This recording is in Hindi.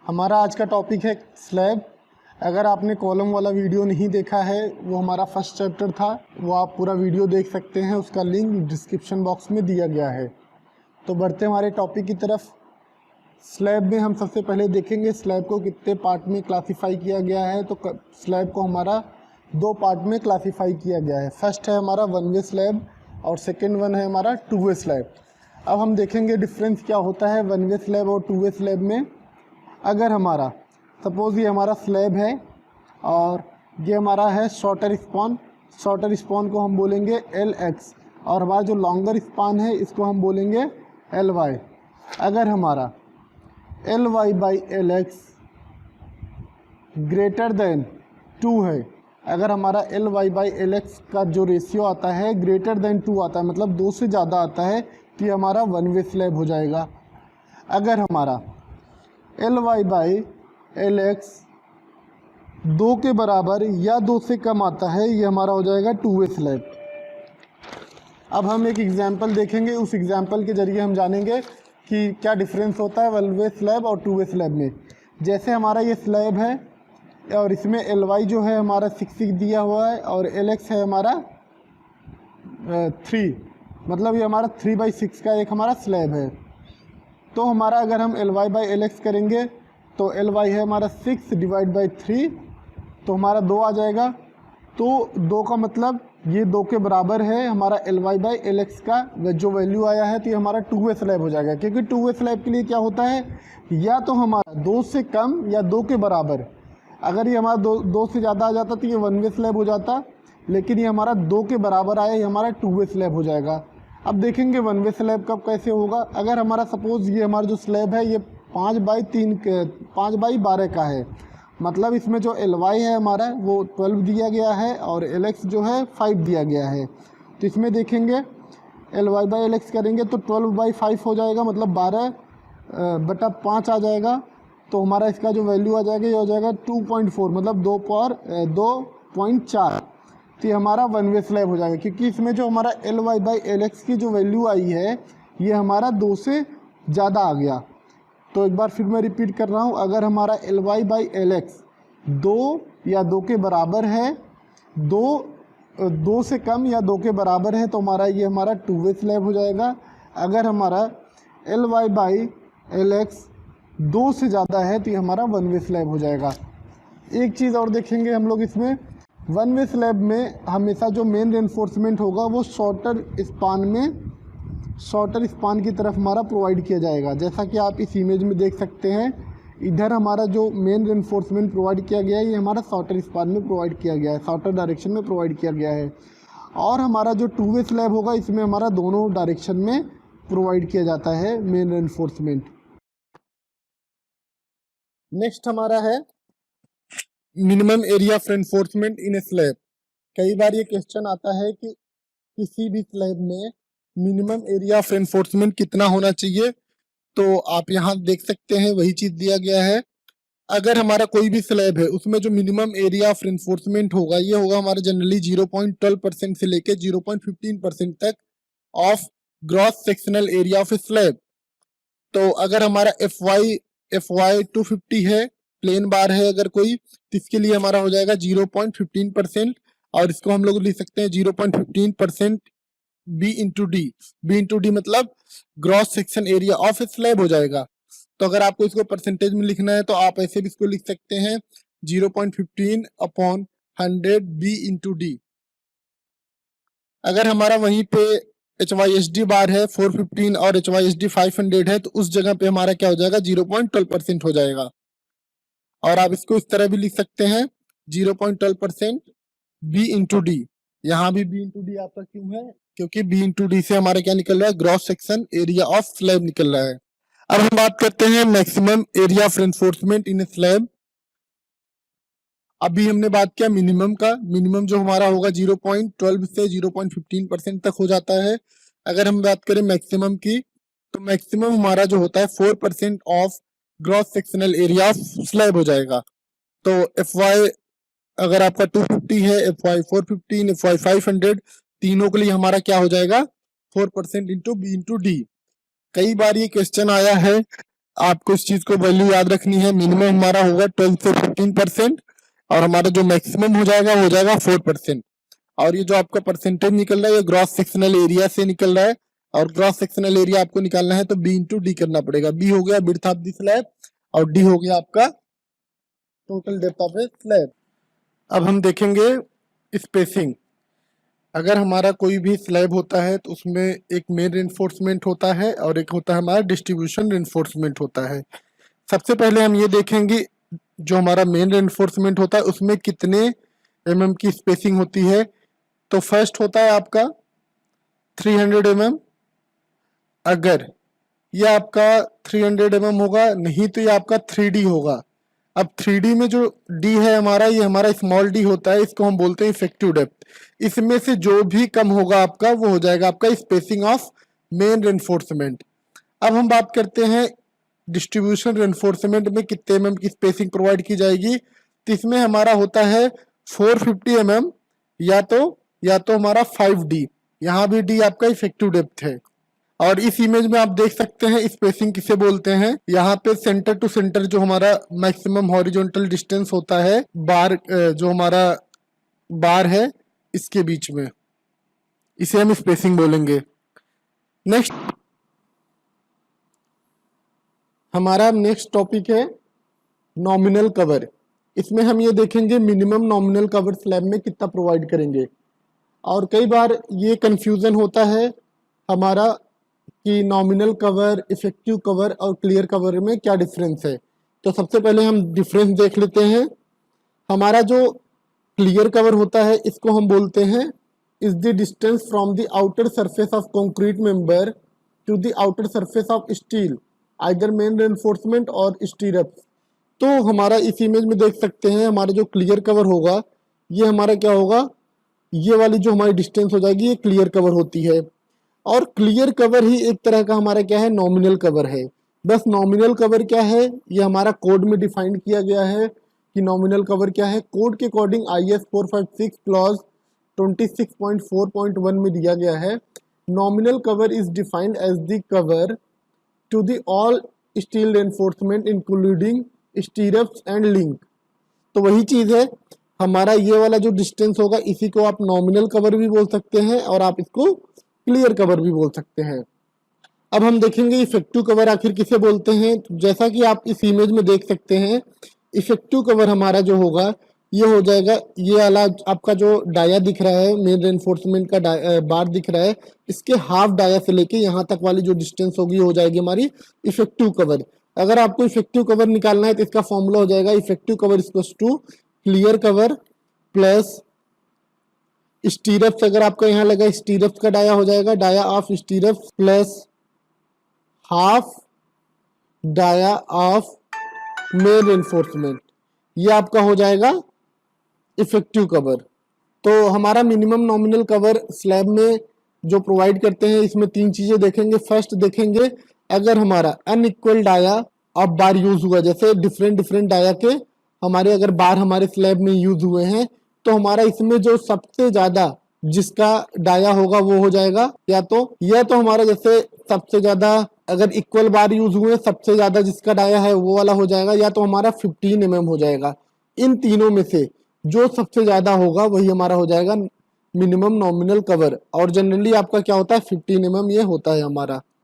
हमारा आज का टॉपिक है स्लैब। अगर आपने कॉलम वाला वीडियो नहीं देखा है, वो हमारा फर्स्ट चैप्टर था, वो आप पूरा वीडियो देख सकते हैं, उसका लिंक डिस्क्रिप्शन बॉक्स में दिया गया है। तो बढ़ते हमारे टॉपिक की तरफ। स्लैब में हम सबसे पहले देखेंगे स्लैब को कितने पार्ट में क्लासीफाई किया गया है। तो स्लैब को हमारा दो पार्ट में क्लासीफाई किया गया है। फर्स्ट है हमारा वन वे स्लैब और सेकेंड वन है हमारा टू वे स्लैब। अब हम देखेंगे डिफरेंस क्या होता है वन वे स्लैब और टू वे स्लैब में। अगर हमारा सपोज़ ये हमारा स्लैब है और ये हमारा है शॉर्टर स्पॉन को हम बोलेंगे LX और हमारा जो लॉन्गर स्पान है इसको हम बोलेंगे LY। अगर हमारा LY by LX greater than 2 है, अगर हमारा LY बाई LX का जो रेशियो आता है ग्रेटर देन 2 आता है, मतलब 2 से ज़्यादा आता है, तो ये हमारा वन वे स्लैब हो जाएगा। अगर हमारा LY बाई LX 2 के बराबर या 2 से कम आता है, ये हमारा हो जाएगा टू वे स्लैब। अब हम एक एग्जांपल देखेंगे, उस एग्जांपल के ज़रिए हम जानेंगे कि क्या डिफरेंस होता है वन वे स्लैब और टू वे स्लैब में। जैसे हमारा ये स्लैब है और इसमें LY जो है हमारा 6 दिया हुआ है और LX है हमारा 3, मतलब ये हमारा 3/6 का एक हमारा स्लैब है। तो हमारा अगर हम LY बाई LX करेंगे तो LY है हमारा 6 डिवाइड बाई 3, तो हमारा 2 आ जाएगा। तो 2 का मतलब ये 2 के बराबर है हमारा LY बाई LX का जो वैल्यू आया है, तो ये हमारा टू वे स्लैब हो जाएगा। क्योंकि टू वे स्लैब के लिए क्या होता है, या तो हमारा 2 से कम या 2 के बराबर। अगर ये हमारा 2 से ज़्यादा आ जाता तो ये वन वे स्लैब हो जाता, लेकिन ये हमारा 2 के बराबर आया, ये हमारा टू वे स्लैब हो जाएगा। अब देखेंगे वन वे स्लैब कब कैसे होगा। अगर हमारा सपोज़ ये हमारा जो स्लैब है ये 5/12 का है, मतलब इसमें जो LY है हमारा वो 12 दिया गया है और LX जो है 5 दिया गया है। तो इसमें देखेंगे LY बाई LX करेंगे तो 12/5 हो जाएगा, मतलब 12/5 आ जाएगा। तो हमारा इसका जो वैल्यू आ जाएगा ये हो जाएगा 2.4, मतलब 2.4। तो ये हमारा वन वे स्लैब हो जाएगा, क्योंकि इसमें जो हमारा LY बाई LX की जो वैल्यू आई है ये हमारा 2 से ज़्यादा आ गया। तो एक बार फिर मैं रिपीट कर रहा हूँ, अगर हमारा LY बाई LX 2 या 2 के बराबर है, 2 से कम या 2 के बराबर है, तो हमारा ये हमारा टू वे स्लैब हो जाएगा। अगर हमारा LY बाई LX 2 से ज़्यादा है तो ये हमारा वन वे स्लैब हो जाएगा। एक चीज़ और देखेंगे हम लोग इसमें, वन वे स्लैब में हमेशा जो मेन रेनफोर्समेंट होगा वो शॉर्टर स्पान की तरफ हमारा प्रोवाइड किया जाएगा। जैसा कि आप इस इमेज में देख सकते हैं, इधर हमारा जो मेन रेनफोर्समेंट प्रोवाइड किया गया है ये हमारा शॉर्टर स्पान में प्रोवाइड किया गया है, शॉर्टर डायरेक्शन में प्रोवाइड किया गया है। और हमारा जो टू वे स्लैब होगा इसमें हमारा दोनों डायरेक्शन में प्रोवाइड किया जाता है मेन रेनफोर्समेंट। नेक्स्ट हमारा है minimum area of reinforcement in A slab. कई बार ये क्वेश्चन आता है कि किसी भी स्लैब में मिनिमम एरिया ऑफ रेनफोर्समेंट कितना होना चाहिए। तो आप यहाँ देख सकते हैं वही चीज दिया गया है। अगर हमारा कोई भी स्लैब है उसमें जो मिनिमम एरिया ऑफ रेनफोर्समेंट होगा ये होगा हमारा जनरली 0.12% से लेके 0.15% तक of gross sectional area of A slab. तो अगर हमारा FY 250 है, प्लेन बार है अगर कोई, तो इसके लिए हमारा हो जाएगा 0.15%, और इसको हम लोग लिख सकते हैं 0.15% B इंटू डी मतलब gross section area of A slab हो जाएगा। तो अगर आपको इसको परसेंटेज में लिखना है तो आप ऐसे भी इसको लिख सकते हैं 0.15/100 B इंटू डी। अगर हमारा वहीं पे HYSD बार है 415 और HYSD 500 है, तो उस जगह पे हमारा क्या हो जाएगा 0.12% हो जाएगा। और आप इसको इस तरह भी लिख सकते हैं 0.12% B इंटू डी। यहाँ भी B इंटू डी आपका क्यों है, क्योंकि B इंटू डी से हमारा क्या निकल रहा है, gross section area of slab निकल रहा है। अब हम बात करते हैं maximum area of reinforcement in A slab. अभी हमने बात किया मिनिमम का, मिनिमम जो हमारा होगा 0.12 से 0.15% तक हो जाता है। अगर हम बात करें मैक्सिमम की, तो मैक्सिमम हमारा जो होता है 4% of gross sectional area of slab हो जाएगा। तो FY अगर आपका 250 है, FY 415, FY 500, तीनों के लिए हमारा क्या हो जाएगा 4% इंटू B इंटू डी। कई बार ये क्वेश्चन आया है आपको इस चीज को वैल्यू याद रखनी है, मिनिमम हमारा होगा 12 से 15% और हमारा जो मैक्सिमम हो जाएगा 4%। और ये जो आपका परसेंटेज निकल रहा है ये ग्रॉस सेक्शनल एरिया से निकल रहा है, और ग्रॉस सेक्शनल एरिया आपको निकालना है तो बी इंटू डी करना पड़ेगा। बी हो गया विड्थ ऑफ द स्लैब और डी हो गया आपका total depth of A slab. अब हम देखेंगे स्पेसिंग। अगर हमारा कोई भी स्लैब होता है तो उसमें एक मेन रेनफोर्समेंट होता है और एक होता है हमारा डिस्ट्रीब्यूशन रेनफोर्समेंट होता है। सबसे पहले हम ये देखेंगे जो हमारा मेन रेनफोर्समेंट होता है उसमें कितने mm की स्पेसिंग होती है। तो फर्स्ट होता है आपका 300 mm। अगर ये आपका 300 mm होगा, नहीं तो ये आपका 3D होगा। अब 3D में जो D है हमारा, ये हमारा स्मॉल d होता है, इसको हम बोलते हैं इफेक्टिव डेप्थ। इसमें से जो भी कम होगा आपका वो हो जाएगा आपका स्पेसिंग ऑफ मेन रेनफोर्समेंट। अब हम बात करते हैं डिस्ट्रीब्यूशन रेनफोर्समेंट में कितने mm की स्पेसिंग प्रोवाइड की जाएगी। तो इसमें हमारा होता है 450 mm या तो हमारा 5D। यहाँ भी D आपका इफेक्टिव डेप्थ है। और इस इमेज में आप देख सकते हैं स्पेसिंग किसे बोलते हैं। यहाँ पे सेंटर टू सेंटर जो हमारा मैक्सिमम हॉरिजॉन्टल डिस्टेंस होता है बार, जो हमारा बार है इसके बीच में, इसे हम स्पेसिंग बोलेंगे। नेक्स्ट हमारा नेक्स्ट टॉपिक है नॉमिनल कवर। इसमें हम ये देखेंगे मिनिमम नॉमिनल कवर स्लैब में कितना प्रोवाइड करेंगे। और कई बार ये कंफ्यूजन होता है हमारा कि नॉमिनल कवर, इफेक्टिव कवर और क्लियर कवर में क्या डिफरेंस है। तो सबसे पहले हम डिफरेंस देख लेते हैं। हमारा जो क्लियर कवर होता है इसको हम बोलते हैं is the distance from the outer surface of concrete member to the outer surface of steel, either main reinforcement और स्टीरअप्स। तो हमारा इस इमेज में देख सकते हैं हमारा जो क्लियर कवर होगा ये हमारा क्या होगा, ये वाली जो हमारी डिस्टेंस हो जाएगी ये क्लियर कवर होती है। और क्लियर कवर ही एक तरह का हमारा क्या है, नॉमिनल कवर है। बस नॉमिनल कवर क्या है ये हमारा कोड में डिफाइंड किया गया है कि नॉमिनल कवर क्या है। कोड के अकॉर्डिंग IS 456 क्लॉज 26.4.1 में दिया गया है, nominal cover is defined as the cover to the all steel reinforcement including stirrups and link. तो वही चीज है, हमारा ये वाला जो डिस्टेंस होगा इसी को आप नॉमिनल कवर भी बोल सकते हैं और आप इसको क्लियर कवर भी बोल सकते हैं। अब हम देखेंगे इफेक्टिव कवर आखिर किसे बोलते हैं। जैसा कि आप इस इमेज में देख सकते हैं इफेक्टिव कवर हमारा जो होगा ये हो जाएगा, ये वाला आपका जो डाया दिख रहा है मेन रेनफोर्समेंट का बार दिख रहा है, इसके हाफ डाया से लेके यहाँ तक वाली जो डिस्टेंस होगी हो जाएगी हमारी इफेक्टिव कवर। अगर आपको इफेक्टिव कवर निकालना है तो इसका फॉर्मूला हो जाएगा effective cover equals to clear cover plus stirrups. अगर आपका यहाँ लगा स्टीरअप्स का डाया हो जाएगा dia of stirrups plus half dia of main reinforcement, ये आपका हो जाएगा इफेक्टिव कवर। तो हमारा मिनिमम नॉमिनल कवर स्लैब में जो प्रोवाइड करते हैं इसमें तीन चीजें देखेंगे। फर्स्ट देखेंगे अगर हमारा unequal dia of bar use हुआ, जैसे डिफरेंट डिफरेंट डाया के हमारे अगर बार हमारे स्लैब में यूज हुए हैं तो हमारा इसमें जो सबसे ज्यादा जिसका डाया होगा वो हो जाएगा, या तो हमारा जैसे सबसे ज्यादा अगर इक्वल बार यूज हुए सबसे ज्यादा जिसका डाया है वो वाला हो जाएगा, या तो हमारा 15 mm हो जाएगा। इन तीनों में से जो सबसे ज्यादा होगा वही हमारा हो जाएगा मिनिमम नॉमिनल कवर। और जनरली आपका क्या होता है 15 mm ये होता है हमारा।